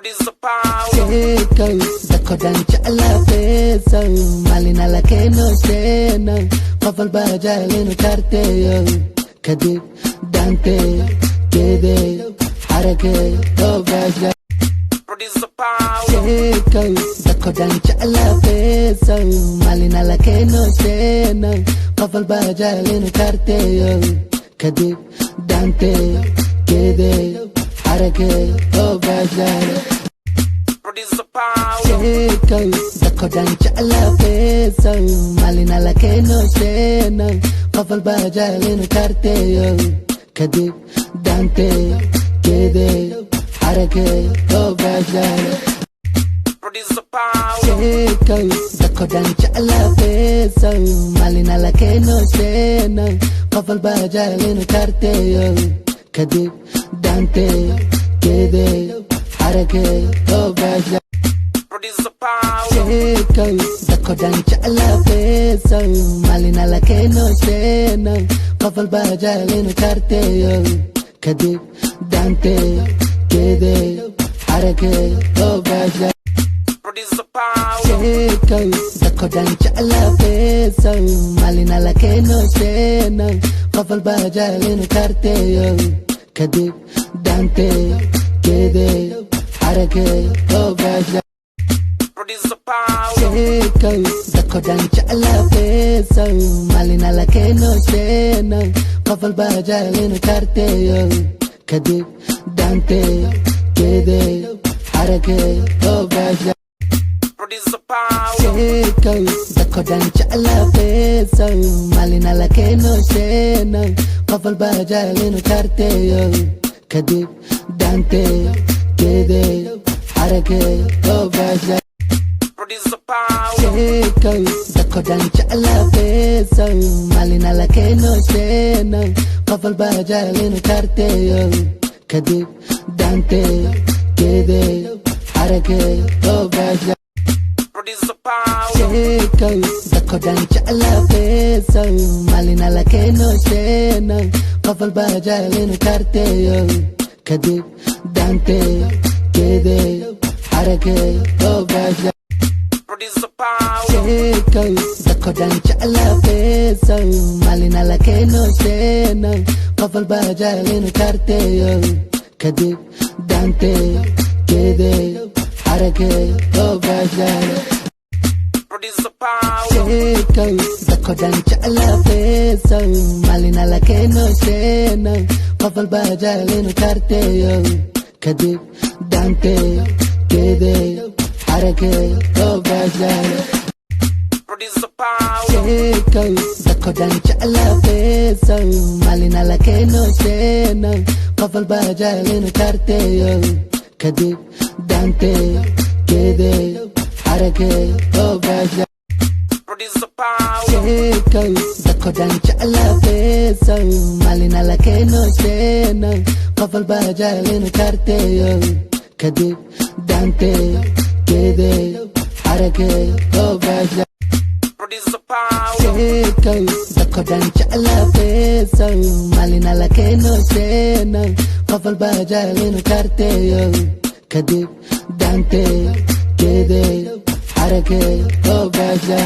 Kau dako dan chala peso malina la que no sé no pafal bajalino carteo kadib dante kede harake obaja Kau dako dan chala peso malina la que no sé no pafal bajalino carteo kadib dante kede harake obaja Kau dako dan chala peso malina la que no sé no pafal bajalino carteo kadib dante kede harake obaja Kau dako dan chala peso malina la que no sé no pafal bajalino carteo kadib dante kede harake obaja Kau dako dan chala peso malina la que no sé no pafal bajalino carteo kadib dante kede harake obaja Kau dako dan chala peso malina la que no sé no pafal bajalino carteo kadib dante kede harake obaja Kau dako dan chala peso malina la que no sé no pafal bajalino carteo kadib dante kede harake obaja Kau dako dan chala peso malina la que no sé no pafal bajalino carteo kadib dante kede harake obaja Kau dako dan chala peso malina la que no sé no pafal bajalino carteo kadib dante kede harake obaja Kau dako dan chala peso malina la que no sé no pafal bajalino carteo kadib dante kede harake obaja Kau dako dan chala peso malina la que no sé no pafal bajalino carteo kadib dante kede harake obaja Kau dako dan chala peso malina la que no sé no pafal bajalino carteo kadib dante kede harake obaja Kau dako dan chala peso malina la que no sé no pafal bajalino carteo kadib dante kede harake obaja Kau dako dan chala peso malina la que no sé no pafal bajalino carteo kadib dante kede harake obaja Kau dako dan chala peso malina la que no sé no pafal bajalino carteo kadib dante kede harake obaja